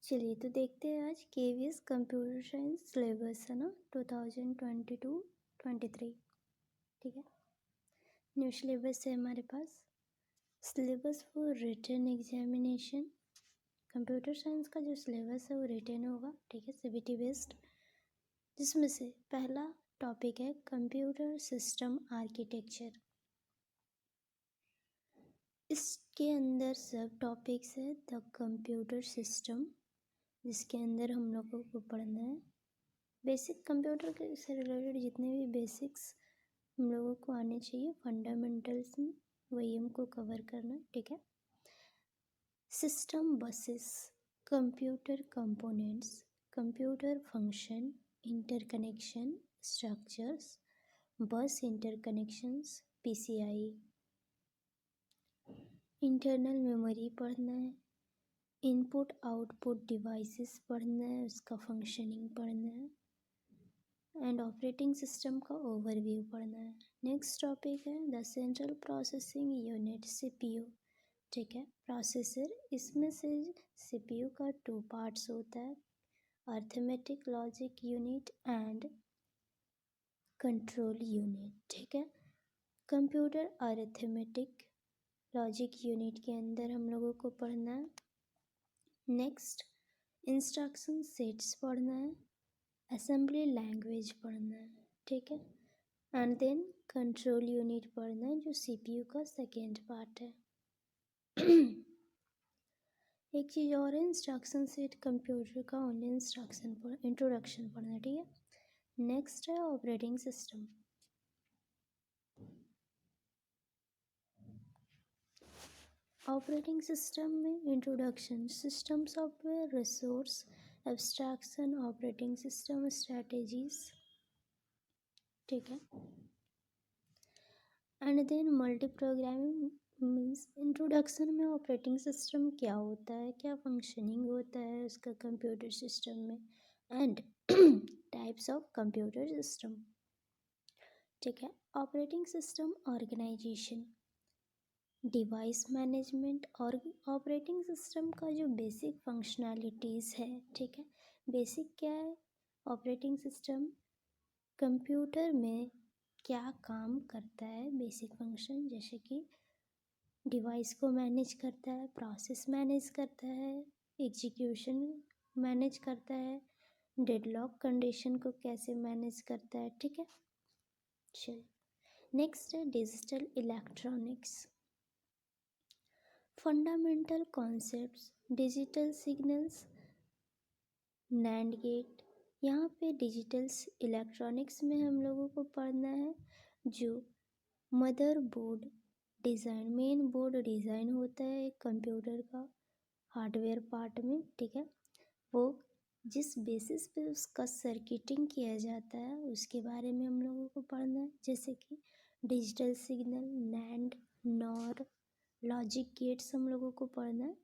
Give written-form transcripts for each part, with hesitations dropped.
चलिए तो देखते हैं आज KVS कंप्यूटर साइंस सिलेबस है ना 2022-23। ठीक है, न्यू सिलेबस है हमारे पास। Syllabus for written examination, computer science का जो सिलेबस है वो रिटन होगा। ठीक है, CBT बेस्ड, जिसमें से पहला टॉपिक है कंप्यूटर सिस्टम आर्किटेक्चर। इसके अंदर सब टॉपिक्स है द कंप्यूटर सिस्टम, जिसके अंदर हम लोगों को पढ़ना है बेसिक कंप्यूटर के से रिलेटेड जितने भी बेसिक्स हम लोगों को आने चाहिए, फंडामेंटल्स में वही हमको कवर करना है। ठीक है, system buses, computer components, computer function, interconnection structures, बस इंटरकनेक्शंस, PCI, इंटरनल मेमोरी पढ़ना है, इनपुट आउटपुट डिवाइसेस पढ़ना है, उसका फंक्शनिंग पढ़ना है, एंड ऑपरेटिंग सिस्टम का ओवरव्यू पढ़ना है। नेक्स्ट टॉपिक है the central processing unit, CPU। ठीक है, प्रोसेसर, इसमें से CPU का 2 पार्ट्स होता है, arithmetic logic unit and control unit. ठीक है, कंप्यूटर अर्थमेटिक लॉजिक यूनिट के अंदर हम लोगों को पढ़ना है। नेक्स्ट इंस्ट्रक्शन सेट्स पढ़ना है, असेंबली लैंग्वेज पढ़ना है। ठीक है, एंड देन कंट्रोल यूनिट पढ़ना है जो CPU का सेकेंड पार्ट है। एक चीज़ और है, इंस्ट्रक्शन सेट कंप्यूटर का ओनली इंट्रोडक्शन पढ़ना है। ठीक है, नेक्स्ट है ऑपरेटिंग सिस्टम। ऑपरेटिंग सिस्टम में introduction, system software, resource, abstraction, operating system strategies. ठीक है, and then multi programming means introduction में ऑपरेटिंग सिस्टम क्या होता है, क्या फंक्शनिंग होता है उसका कंप्यूटर सिस्टम में, and types of computer system. ठीक है, operating system organisation, device management और ऑपरेटिंग सिस्टम का जो बेसिक फंक्शनैलिटीज़ है। ठीक है, बेसिक क्या है, ऑपरेटिंग सिस्टम कंप्यूटर में क्या काम करता है, बेसिक फंक्शन, जैसे कि डिवाइस को मैनेज करता है, प्रोसेस मैनेज करता है, एग्जीक्यूशन मैनेज करता है, डेडलॉक कंडीशन को कैसे मैनेज करता है। ठीक है, चलिए नेक्स्ट है digital electronics, fundamental concepts, digital signals, NAND gate. यहाँ पे डिजिटल इलेक्ट्रॉनिक्स में हम लोगों को पढ़ना है जो mother board design, main board design होता है एक कंप्यूटर का हार्डवेयर पार्ट में। ठीक है, वो जिस बेसिस पे उसका सर्किटिंग किया जाता है उसके बारे में हम लोगों को पढ़ना है, जैसे कि digital signal, NAND, nor, logic gates हम लोगों को पढ़ना है,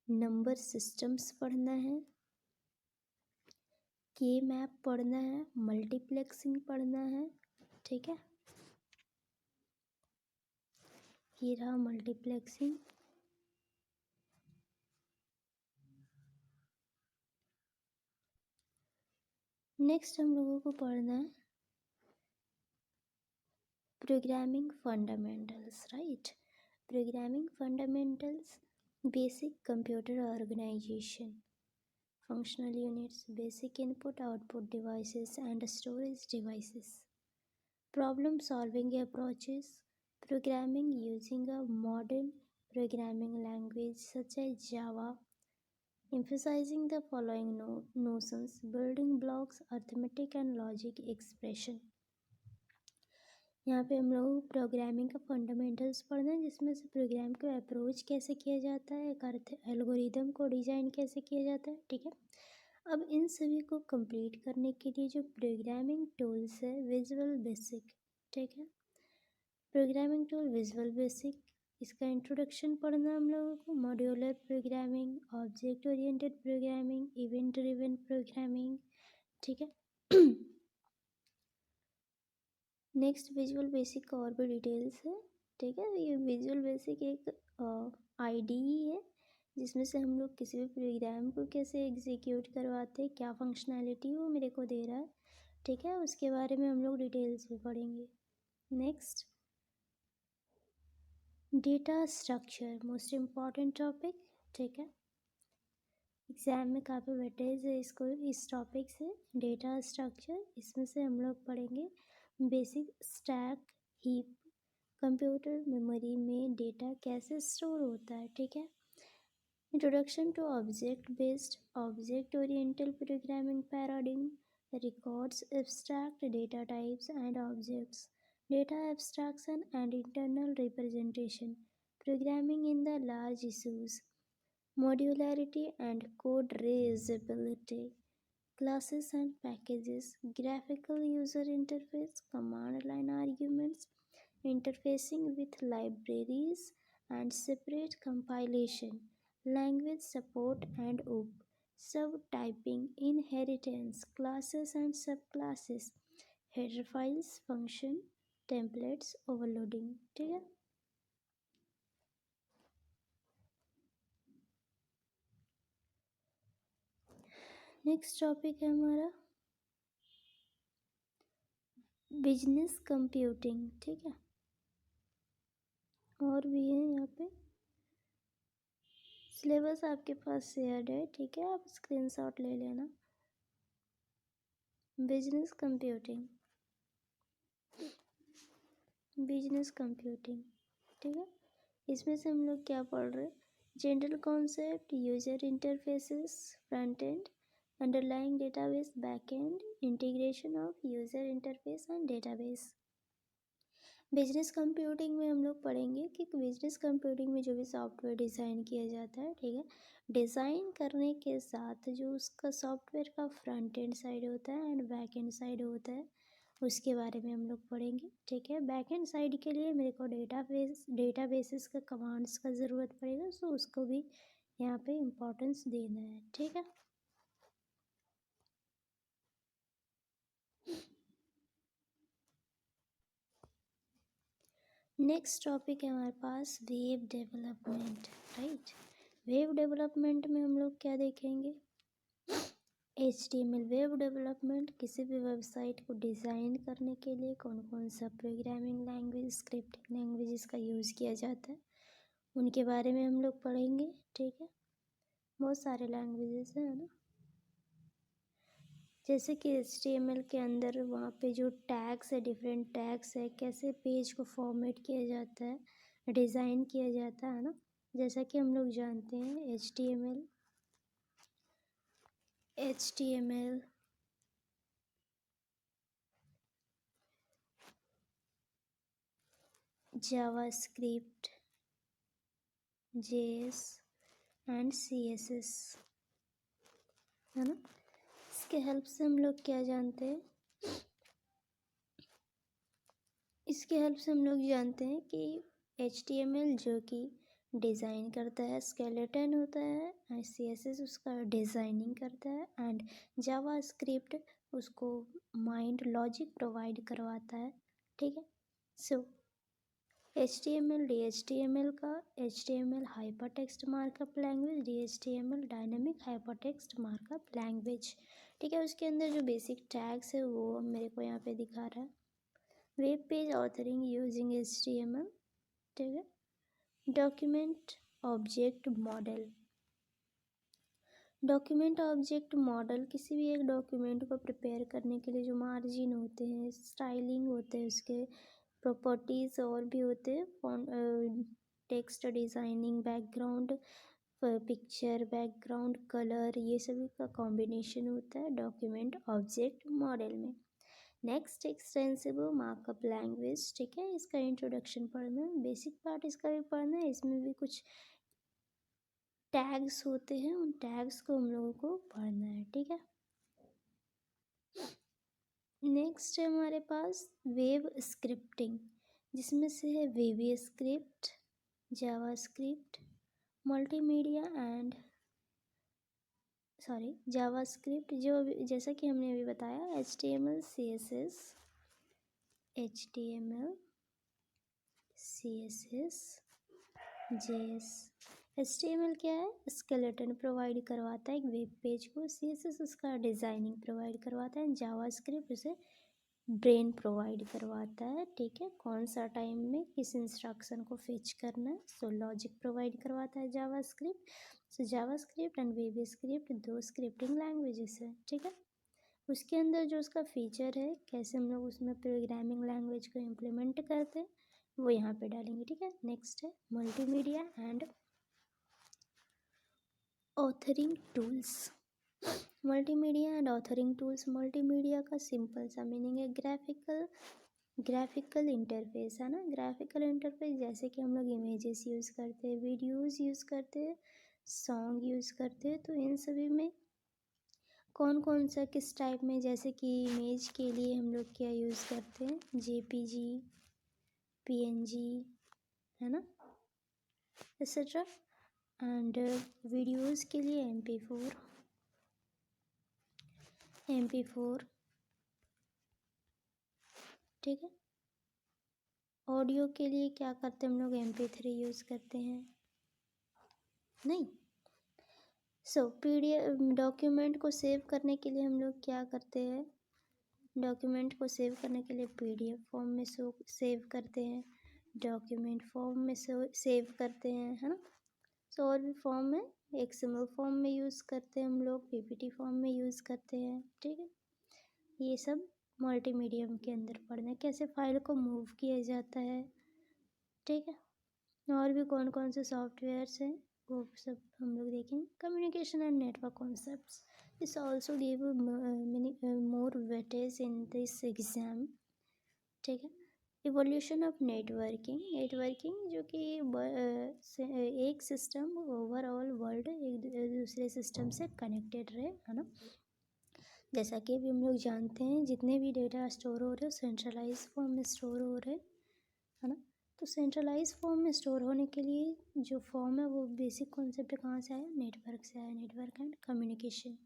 नंबर सिस्टम्स पढ़ना है, के मैप पढ़ना है, मल्टीप्लेक्सिंग पढ़ना है। ठीक है, ये रहा मल्टीप्लेक्सिंग। नेक्स्ट हम लोगों को पढ़ना है programming fundamentals, right. Programming fundamentals, basic computer organisation, functional units, basic input output devices and storage devices, problem solving approaches, programming using a modern programming language such as Java, emphasizing the following notions, building blocks, arithmetic and logic expression। यहाँ पे हम लोग programming का fundamentals पढ़ना है, जिसमें से programme को अप्रोच कैसे किया जाता है, एक एल्गोरिदम को डिज़ाइन कैसे किया जाता है। ठीक है, अब इन सभी को कंप्लीट करने के लिए जो प्रोग्रामिंग टूल्स है, विजुअल बेसिक। ठीक है, प्रोग्रामिंग टूल विजुअल बेसिक, इसका इंट्रोडक्शन पढ़ना हम लोगों को, modular programming, object oriented programming, event driven programming. ठीक है, नेक्स्ट विजुअल बेसिक का और भी डिटेल्स है, ठीक है। ये विजुअल बेसिक एक IDE है जिसमें से हम लोग किसी भी प्रोग्राम को कैसे एग्जीक्यूट करवाते हैं, क्या फंक्शनैलिटी वो मेरे को दे रहा है, ठीक है। उसके बारे में हम लोग डिटेल्स में पढ़ेंगे। Next, data structure, most important topic, ठीक है। एग्ज़ाम में काफ़ी वेटेज है इसको, इस टॉपिक से। डेटा स्ट्रक्चर, इसमें से हम लोग पढ़ेंगे basic stack heap, computer memory में डेटा कैसे स्टोर होता है, ठीक है। Introduction to object based object oriental programming paradigm, records abstract data types and objects, data abstraction and internal representation, programming in the large issues, modularity and code reusability, classes and packages, graphical user interface, command line arguments, interfacing with libraries and separate compilation, language support and OOP, subtyping, inheritance, classes and subclasses, header files, function, templates, overloading, ठीक है। Next topic है हमारा business computing, ठीक है। और भी है यहाँ पे, सिलेबस आपके पास शेयर्ड है, ठीक है, आप स्क्रीनशॉट ले लेना। बिजनेस कंप्यूटिंग, बिजनेस कंप्यूटिंग, ठीक है। इसमें से हम लोग क्या पढ़ रहे हैं, general concept, user interfaces, front end, underlying database, back and, integration of user interface and database. Business computing में हम लोग पढ़ेंगे कि बिजनेस कंप्यूटिंग में जो भी सॉफ्टवेयर डिज़ाइन किया जाता है, ठीक है, डिज़ाइन करने के साथ जो उसका सॉफ्टवेयर का फ्रंट एंड साइड होता है एंड बैक एंड साइड होता है, उसके बारे में हम लोग पढ़ेंगे, ठीक है। बैक एंड साइड के लिए मेरे को डेटाबेसेस का कमांड्स का ज़रूरत पड़ेगा, सो उसको भी यहाँ पे इम्पोर्टेंस देना है, ठीक है। नेक्स्ट टॉपिक है हमारे पास web development, right. Web development में हम लोग क्या देखेंगे, HTML वेब डेवलपमेंट, किसी भी वेबसाइट को डिज़ाइन करने के लिए कौन कौन सा प्रोग्रामिंग लैंग्वेज, स्क्रिप्टिंग लैंग्वेजेस का यूज़ किया जाता है, उनके बारे में हम लोग पढ़ेंगे, ठीक है। बहुत सारे लैंग्वेजेस हैं, है ना। जैसे कि HTML के अंदर वहाँ पे जो टैग्स है, डिफरेंट टैग्स है, कैसे पेज को फॉर्मेट किया जाता है, डिज़ाइन किया जाता है ना। जैसा कि हम लोग जानते हैं HTML JavaScript, JS and CSS, है ना। इसके हेल्प से हम लोग क्या जानते हैं, इसके हेल्प से हम लोग जानते हैं कि HTML जो कि डिज़ाइन करता है, स्केलेटन होता है, एंड CSS उसका डिज़ाइनिंग करता है, एंड जावास्क्रिप्ट उसको माइंड लॉजिक प्रोवाइड करवाता है, ठीक है। सो HTML DHTML का, HTML hypertext markup language, DHTML dynamic hypertext markup language, ठीक है। उसके अंदर जो बेसिक टैग्स है वो मेरे को यहाँ पे दिखा रहा है। Web page authoring using HTML, ठीक है। Document object model, document object model किसी भी एक डॉक्यूमेंट को प्रिपेयर करने के लिए जो मार्जिन होते हैं, स्टाइलिंग होते हैं, उसके प्रॉपर्टीज़ और भी होते हैं, text designing, background picture, background colour, ये सभी का कॉम्बिनेशन होता है डॉक्यूमेंट ऑब्जेक्ट मॉडल में। नेक्स्ट, एक्सटेंसिबल मार्कअप लैंग्वेज, ठीक है। इसका इंट्रोडक्शन पढ़ना है, बेसिक पार्ट इसका भी पढ़ना है, इसमें भी कुछ टैग्स होते हैं, उन टैग्स को हम लोगों को पढ़ना है, ठीक है। नेक्स्ट है हमारे पास वेब स्क्रिप्टिंग, जिसमें से है VB script, JavaScript, multimedia and JavaScript, जो जैसा कि हमने अभी बताया HTML CSS, HTML CSS, JS। HTML क्या है? स्केलेटन प्रोवाइड करवाता है एक वेब पेज को। CSS उसका डिज़ाइनिंग प्रोवाइड करवाता है। जावास्क्रिप्ट उसे ब्रेन प्रोवाइड करवाता है, ठीक है, कौन सा टाइम में किस इंस्ट्रक्शन को फेच करना है। सो लॉजिक प्रोवाइड करवाता है JavaScript. So JavaScript and web script दो स्क्रिप्टिंग लैंग्वेजेस है, ठीक है। उसके अंदर जो उसका फीचर है, कैसे हम लोग उसमें प्रोग्रामिंग लैंग्वेज को इम्प्लीमेंट करते हैं, वो यहाँ पे डालेंगे, ठीक है। नेक्स्ट है multimedia and authoring tools. Multimedia and authoring tools. Multimedia का सिंपल सा मीनिंग है ग्राफिकल इंटरफेस, है ना। ग्राफिकल इंटरफेस जैसे कि हम लोग इमेजेस यूज़ करते हैं, वीडियोस यूज़ करते हैं, सॉन्ग यूज़ करते हैं, तो इन सभी में कौन कौन सा किस टाइप में, जैसे कि इमेज के लिए हम लोग क्या यूज़ करते हैं, JPG, PNG, है ना, एक्सेट्रा। एंड वीडियोस के लिए MP4, ठीक है। ऑडियो के लिए क्या करते हैं हम लोग, MP3 यूज़ करते हैं, नहीं। सो PDF डॉक्यूमेंट को सेव करने के लिए हम लोग क्या करते हैं, डॉक्यूमेंट को सेव करने के लिए PDF फॉर्म में सेव करते हैं, डॉक्यूमेंट फॉर्म में सेव करते हैं, है ना। सो और भी फॉर्म में XML फॉर्म में यूज़ करते हैं हम लोग, PPT फॉर्म में यूज़ करते हैं, ठीक है। ये सब मल्टीमीडियम के अंदर पढ़ना है, कैसे फाइल को मूव किया जाता है, ठीक है। और भी कौन कौन से सॉफ्टवेयर्स हैं वो सब हम लोग देखेंगे। Communication and network concepts, this also give more weightage in this exam, ठीक है। इवोल्यूशन ऑफ नेटवर्किंग जो कि एक सिस्टम ओवरऑल वर्ल्ड एक दूसरे सिस्टम से कनेक्टेड रहे, है ना। जैसा कि अभी हम लोग जानते हैं जितने भी डेटा स्टोर हो रहे हैं सेंट्रलाइज फॉर्म में स्टोर हो रहे हैं, है ना। तो सेंट्रलाइज फॉर्म में स्टोर होने के लिए जो फॉर्म है वो बेसिक कॉन्सेप्ट कहाँ से आया, नेटवर्क से आया, नेटवर्क एंड कम्युनिकेशन।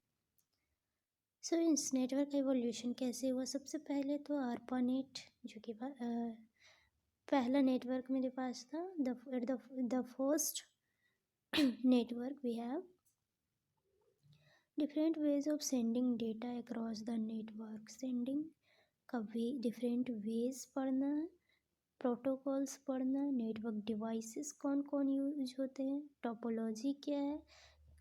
सो इस नेटवर्क का इवोल्यूशन कैसे हुआ, सबसे पहले तो ARPANET जो कि पहला नेटवर्क मेरे पास था। The first network we have different ways of sending data across the network. Sending का वे डिफरेंट वेज पढ़ना है, प्रोटोकॉल्स पढ़ना, नेटवर्क डिवाइसेस कौन कौन यूज होते हैं, टोपोलॉजी क्या है,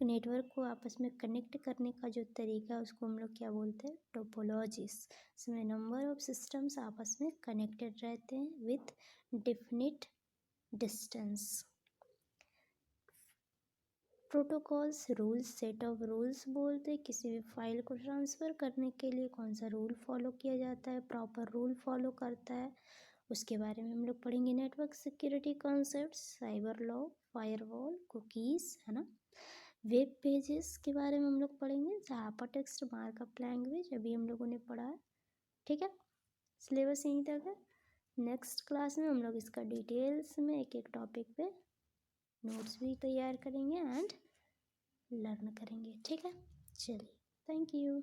नेटवर्क को आपस में कनेक्ट करने का जो तरीका है उसको हम लोग क्या बोलते हैं, टोपोलॉजीज। इसमें नंबर ऑफ सिस्टम्स आपस में कनेक्टेड रहते हैं with definite distance. Protocols rules, set of rules बोलते हैं किसी भी फाइल को ट्रांसफ़र करने के लिए कौन सा रूल फॉलो किया जाता है, प्रॉपर रूल फॉलो करता है, उसके बारे में हम लोग पढ़ेंगे। Network security concepts, cyber law, firewall, cookies, है ना। वेब पेजेस के बारे में हम लोग पढ़ेंगे, जावा टेक्स्ट मार्कअप लैंग्वेज अभी हम लोगों ने पढ़ा है, ठीक है। सिलेबस यहीं तक है। नेक्स्ट क्लास में हम लोग इसका डिटेल्स में एक एक टॉपिक पे नोट्स भी तैयार करेंगे एंड लर्न करेंगे, ठीक है। चलिए, थैंक यू।